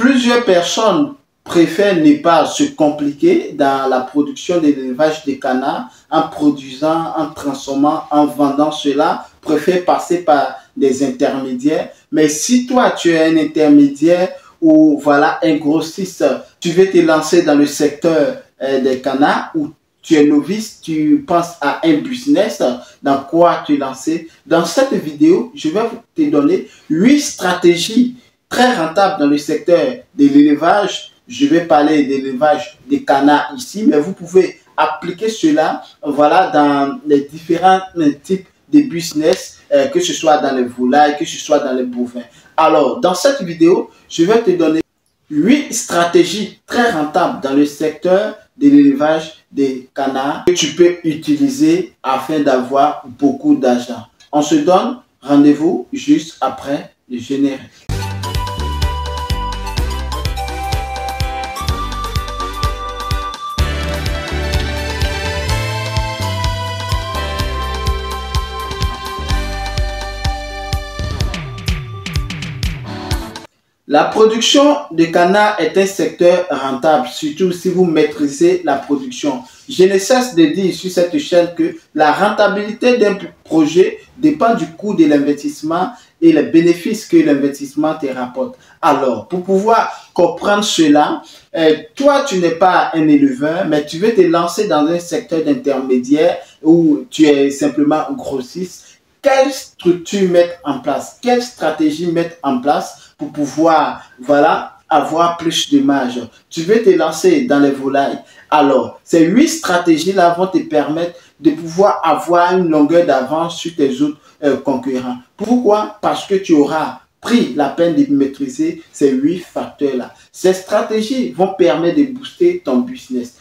Plusieurs personnes préfèrent ne pas se compliquer dans la production de l'élevage des canards en produisant, en transformant, en vendant cela, préfèrent passer par des intermédiaires. Mais si toi, tu es un intermédiaire ou voilà un grossiste, tu veux te lancer dans le secteur des canards ou tu es novice, tu penses à un business, dans quoi te lancer. Dans cette vidéo, je vais te donner 8 stratégies très rentables dans le secteur de l'élevage. Je vais parler de l'élevage des canards ici, mais vous pouvez appliquer cela voilà, dans les différents types de business, que ce soit dans les volailles, que ce soit dans les bovins. Alors, dans cette vidéo, je vais te donner 8 stratégies très rentables dans le secteur de l'élevage des canards que tu peux utiliser afin d'avoir beaucoup d'argent. On se donne rendez-vous juste après le générique. La production de canards est un secteur rentable, surtout si vous maîtrisez la production. Je ne cesse de dire sur cette chaîne que la rentabilité d'un projet dépend du coût de l'investissement et les bénéfices que l'investissement te rapporte. Alors, pour pouvoir comprendre cela, toi, tu n'es pas un éleveur, mais tu veux te lancer dans un secteur d'intermédiaire où tu es simplement grossiste. Quelle structure mettre en place? Quelle stratégie mettre en place pour pouvoir, voilà, avoir plus de marge? Tu veux te lancer dans les volailles. Alors, ces 8 stratégies-là vont te permettre de pouvoir avoir une longueur d'avance sur tes autres concurrents. Pourquoi? Parce que tu auras pris la peine de maîtriser ces 8 facteurs-là. Ces stratégies vont permettre de booster ton business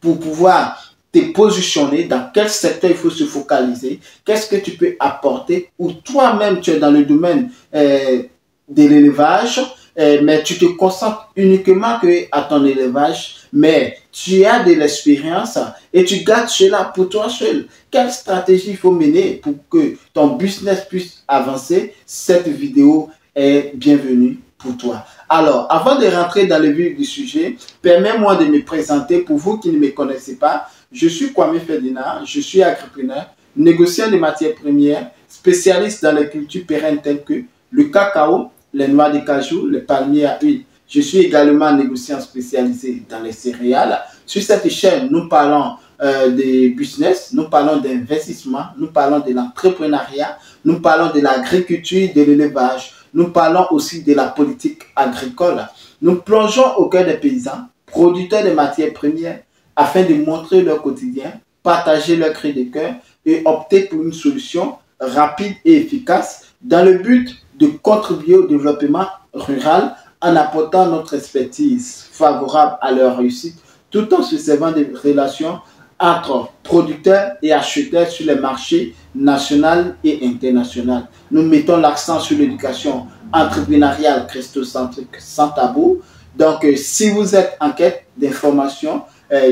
pour pouvoir te positionner, dans quel secteur il faut se focaliser, qu'est-ce que tu peux apporter, ou toi-même tu es dans le domaine de l'élevage, mais tu te concentres uniquement à ton élevage, mais tu as de l'expérience et tu gardes cela pour toi seul. Quelle stratégie il faut mener pour que ton business puisse avancer? Cette vidéo est bienvenue pour toi. Alors, avant de rentrer dans le vif du sujet, permets-moi de me présenter pour vous qui ne me connaissez pas. Je suis Kwame Ferdinand, je suis agripreneur, négociant de matières premières, spécialiste dans les cultures pérennes telles que le cacao, les noix de cajou, les palmiers à huile. Je suis également négociant spécialisé dans les céréales. Sur cette chaîne, nous parlons de business, nous parlons d'investissement, nous parlons de l'entrepreneuriat, nous parlons de l'agriculture, de l'élevage, nous parlons aussi de la politique agricole. Nous plongeons au cœur des paysans, producteurs de matières premières, afin de montrer leur quotidien, partager leur cri de cœur et opter pour une solution rapide et efficace dans le but de contribuer au développement rural en apportant notre expertise favorable à leur réussite, tout en se servant des relations entre producteurs et acheteurs sur les marchés national et international. Nous mettons l'accent sur l'éducation entrepreneuriale christocentrique sans tabou. Donc, si vous êtes en quête d'informations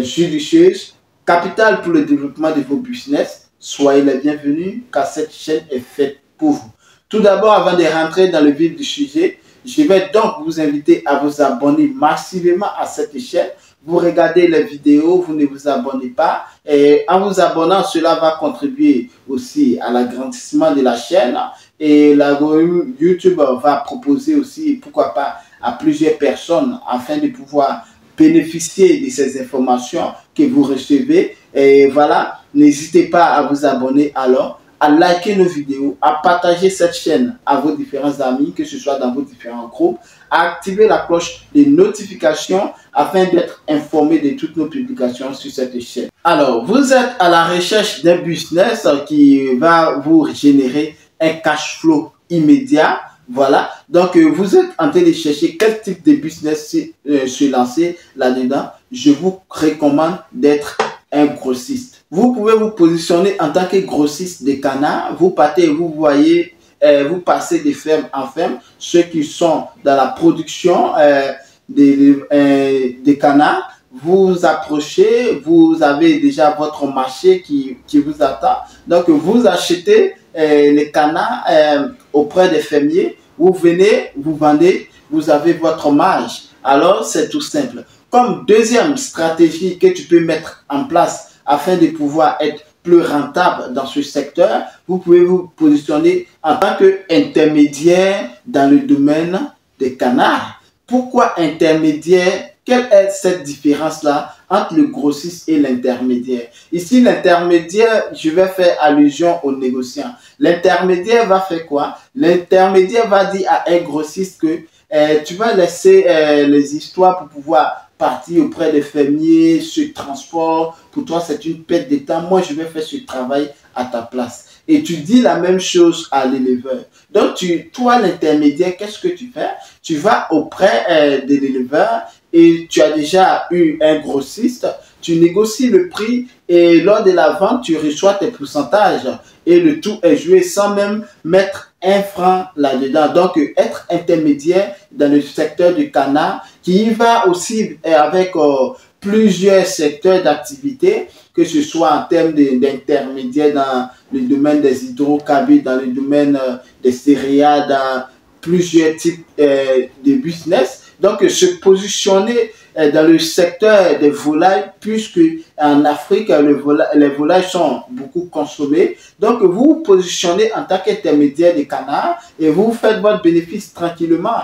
judicieuses, capitales pour le développement de vos business, soyez les bienvenus car cette chaîne est faite pour vous. Tout d'abord, avant de rentrer dans le vif du sujet, je vais donc vous inviter à vous abonner massivement à cette chaîne. Vous regardez les vidéos, vous ne vous abonnez pas. Et en vous abonnant, cela va contribuer aussi à l'agrandissement de la chaîne. Et l'algorithme YouTube va proposer aussi, pourquoi pas, à plusieurs personnes afin de pouvoir bénéficier de ces informations que vous recevez. Et voilà, n'hésitez pas à vous abonner alors, à liker nos vidéos, à partager cette chaîne à vos différents amis, que ce soit dans vos différents groupes, à activer la cloche de notification afin d'être informé de toutes nos publications sur cette chaîne. Alors, vous êtes à la recherche d'un business qui va vous générer un cash flow immédiat. Voilà, donc vous êtes en train de chercher quel type de business se lancer là-dedans. Je vous recommande d'être un grossiste. Vous pouvez vous positionner en tant que grossiste de canards. Vous partez, vous voyez, vous passez de ferme en ferme. Ceux qui sont dans la production des canards, vous approchez, vous avez déjà votre marché qui vous attend. Donc vous achetez les canards auprès des fermiers. Vous venez, vous vendez vous avez votre marge. Alors, c'est tout simple. Comme deuxième stratégie que tu peux mettre en place afin de pouvoir être plus rentable dans ce secteur, vous pouvez vous positionner en tant qu'intermédiaire dans le domaine des canards. Pourquoi intermédiaire? Quelle est cette différence-là entre le grossiste et l'intermédiaire? Ici, l'intermédiaire, je vais faire allusion au négociant. L'intermédiaire va faire quoi? L'intermédiaire va dire à un grossiste que tu vas laisser les histoires pour pouvoir partir auprès des fermiers, ce transport. Pour toi, c'est une perte de temps. Moi, je vais faire ce travail à ta place. Et tu dis la même chose à l'éleveur. Donc, toi, l'intermédiaire, qu'est-ce que tu fais? Tu vas auprès de l'éleveur et tu as déjà eu un grossiste, tu négocies le prix et lors de la vente, tu reçois tes pourcentages et le tout est joué sans même mettre un franc là-dedans. Donc, être intermédiaire dans le secteur du canard qui va aussi avec plusieurs secteurs d'activité, que ce soit en termes d'intermédiaires dans le domaine des hydrocarbures, dans le domaine des céréales, dans plusieurs types de business. Donc, se positionner dans le secteur des volailles, puisque en Afrique, les volailles sont beaucoup consommées. Donc, vous vous positionnez en tant qu'intermédiaire des canards et vous faites votre bénéfice tranquillement.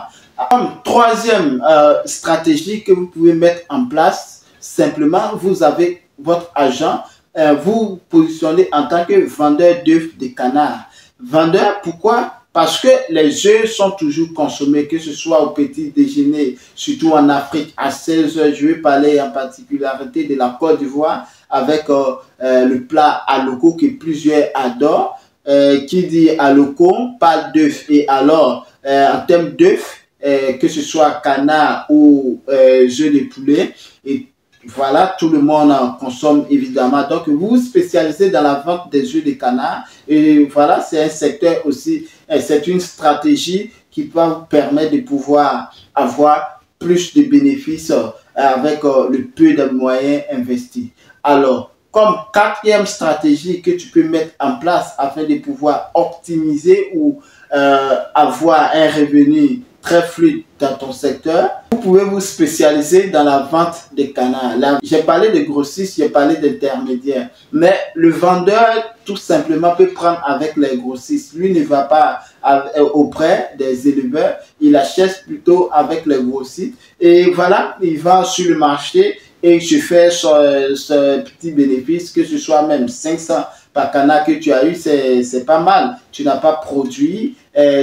Comme troisième stratégie que vous pouvez mettre en place, simplement, vous avez votre agent, vous positionnez en tant que vendeur d'œufs de canard. Vendeur, pourquoi? Parce que les œufs sont toujours consommés, que ce soit au petit déjeuner, surtout en Afrique, à 16 h. Je vais parler en particularité de la Côte d'Ivoire avec le plat aloko que plusieurs adorent. Qui dit aloko parle d'œufs. Et alors, en termes d'œufs, que ce soit canard ou œufs de poulet, et voilà, tout le monde en consomme évidemment. Donc, vous vous spécialisez dans la vente des œufs de canard. Et voilà, c'est un secteur aussi, c'est une stratégie qui va vous permettre de pouvoir avoir plus de bénéfices avec le peu de moyens investis. Alors, comme quatrième stratégie que tu peux mettre en place afin de pouvoir optimiser ou avoir un revenu très fluide dans ton secteur, vous pouvez vous spécialiser dans la vente des canards. Là, j'ai parlé de grossistes, j'ai parlé d'intermédiaires, mais le vendeur tout simplement peut prendre avec les grossistes. Lui ne va pas auprès des éleveurs, il achète plutôt avec les grossistes et voilà, il va sur le marché et tu fais ce petit bénéfice, que ce soit même 500 par canard que tu as eu, c'est pas mal. Tu n'as pas produit,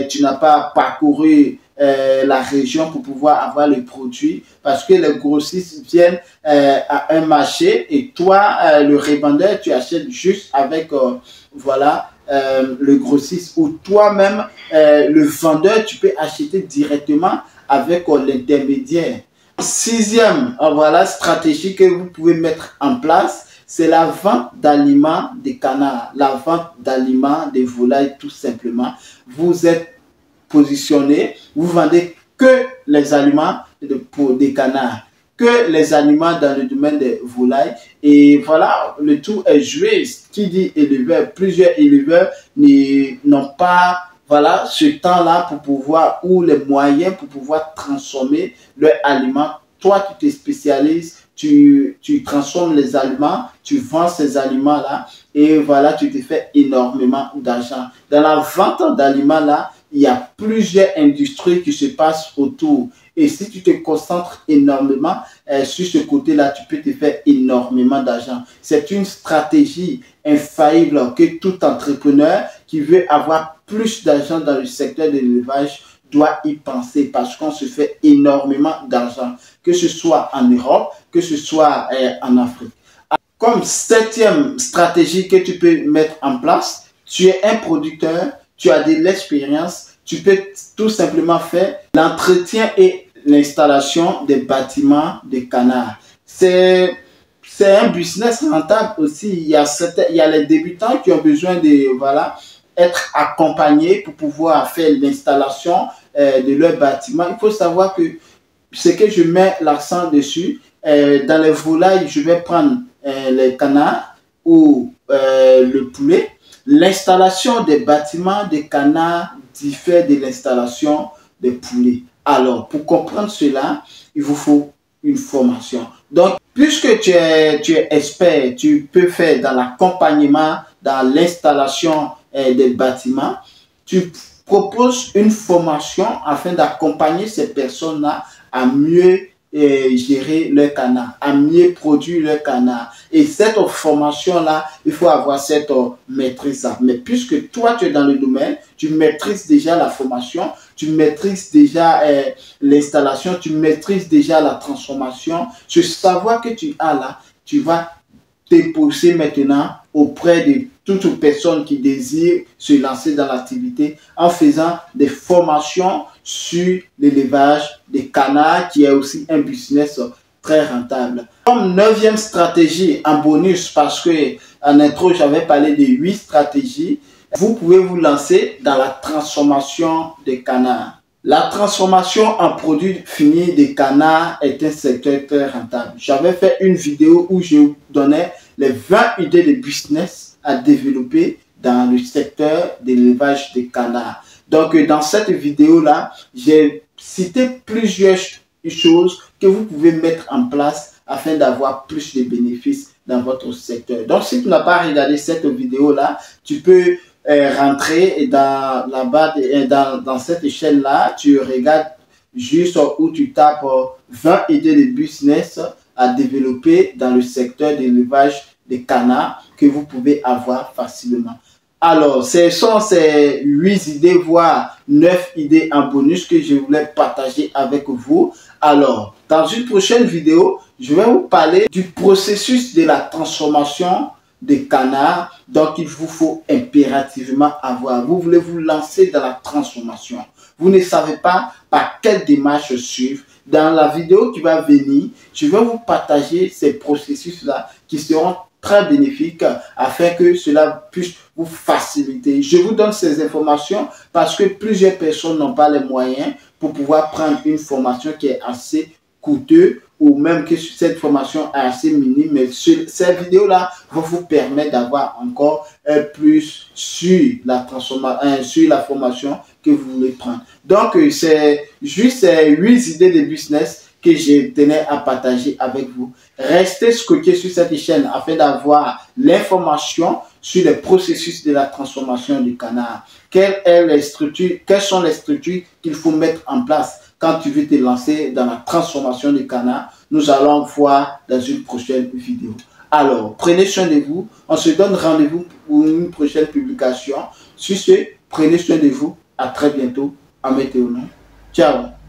tu n'as pas parcouru la région pour pouvoir avoir le produit parce que les grossistes viennent à un marché et toi, le revendeur, tu achètes juste avec voilà, le grossiste ou toi-même, le vendeur, tu peux acheter directement avec l'intermédiaire. Sixième voilà, stratégie que vous pouvez mettre en place, c'est la vente d'aliments des canards, la vente d'aliments des volailles tout simplement. Vous êtes positionné, vous vendez que les aliments pour des canards, que les aliments dans le domaine des volailles. Et voilà, le tout est joué. Qui dit éleveur, plusieurs éleveurs n'ont pas voilà, ce temps-là pour pouvoir, ou les moyens pour pouvoir transformer leurs aliments. Toi, tu te spécialises, tu transformes les aliments, tu vends ces aliments-là et voilà, tu te fais énormément d'argent. Dans la vente d'aliments-là, il y a plusieurs industries qui se passent autour. Et si tu te concentres énormément sur ce côté-là, tu peux te faire énormément d'argent. C'est une stratégie infaillible que tout entrepreneur qui veut avoir plus d'argent dans le secteur de l'élevage doit y penser parce qu'on se fait énormément d'argent, que ce soit en Europe, que ce soit en Afrique. Comme septième stratégie que tu peux mettre en place, tu es un producteur, tu as de l'expérience, tu peux tout simplement faire l'entretien et l'installation des bâtiments de canards. C'est un business rentable aussi. Il y a les débutants qui ont besoin de voilà, être accompagnés pour pouvoir faire l'installation de leur bâtiment. Il faut savoir que ce que je mets l'accent dessus, dans les volailles, je vais prendre les canards ou le poulet. L'installation des bâtiments des canards diffère de l'installation des poulets. Alors, pour comprendre cela, il vous faut une formation. Donc, puisque tu es expert, tu peux faire dans l'accompagnement, dans l'installation des bâtiments, tu proposes une formation afin d'accompagner ces personnes-là à mieux gérer leur canard, à mieux produire leur canard. Et cette formation-là, il faut avoir cette maîtrise-là. Mais puisque toi, tu es dans le domaine, tu maîtrises déjà la formation, tu maîtrises déjà l'installation, tu maîtrises déjà la transformation. Ce savoir que tu as là, tu vas déposer maintenant auprès de toute personne qui désire se lancer dans l'activité en faisant des formations sur l'élevage des canards, qui est aussi un business très rentable. Comme 9e stratégie en bonus, parce que en intro j'avais parlé de 8 stratégies, vous pouvez vous lancer dans la transformation des canards. La transformation en produit fini des canards est un secteur très rentable. J'avais fait une vidéo où je donnais les 20 idées de business à développer dans le secteur de l'élevage des canards. Donc, dans cette vidéo-là, j'ai cité plusieurs choses que vous pouvez mettre en place afin d'avoir plus de bénéfices dans votre secteur. Donc, si tu n'as pas regardé cette vidéo-là, tu peux rentrer dans là-bas, dans cette chaîne-là, tu regardes juste où tu tapes 20 idées de business à développer dans le secteur de l'élevage des canards que vous pouvez avoir facilement. Alors, ce sont ces 8 idées, voire 9 idées en bonus que je voulais partager avec vous. Alors, dans une prochaine vidéo, je vais vous parler du processus de la transformation des canards. Donc, il vous faut impérativement avoir. Vous voulez vous lancer dans la transformation. Vous ne savez pas par quelle démarche suivre. Dans la vidéo qui va venir, je vais vous partager ces processus-là qui seront très bénéfiques afin que cela puisse vous faciliter. Je vous donne ces informations parce que plusieurs personnes n'ont pas les moyens pour pouvoir prendre une formation qui est assez coûteuse ou même que cette formation est assez minime. Mais cette vidéo-là va vous permettre d'avoir encore plus sur la transformation, sur la formation que vous voulez prendre. Donc, c'est juste ces 8 idées de business que je tenais à partager avec vous. Restez scotché sur cette chaîne afin d'avoir l'information sur les processus de la transformation du canard. Quelles sont les structures qu'il faut mettre en place quand tu veux te lancer dans la transformation du canard? Nous allons voir dans une prochaine vidéo. Alors, prenez soin de vous. On se donne rendez-vous pour une prochaine publication. Sur ce, prenez soin de vous. À très bientôt. À météo. Ciao.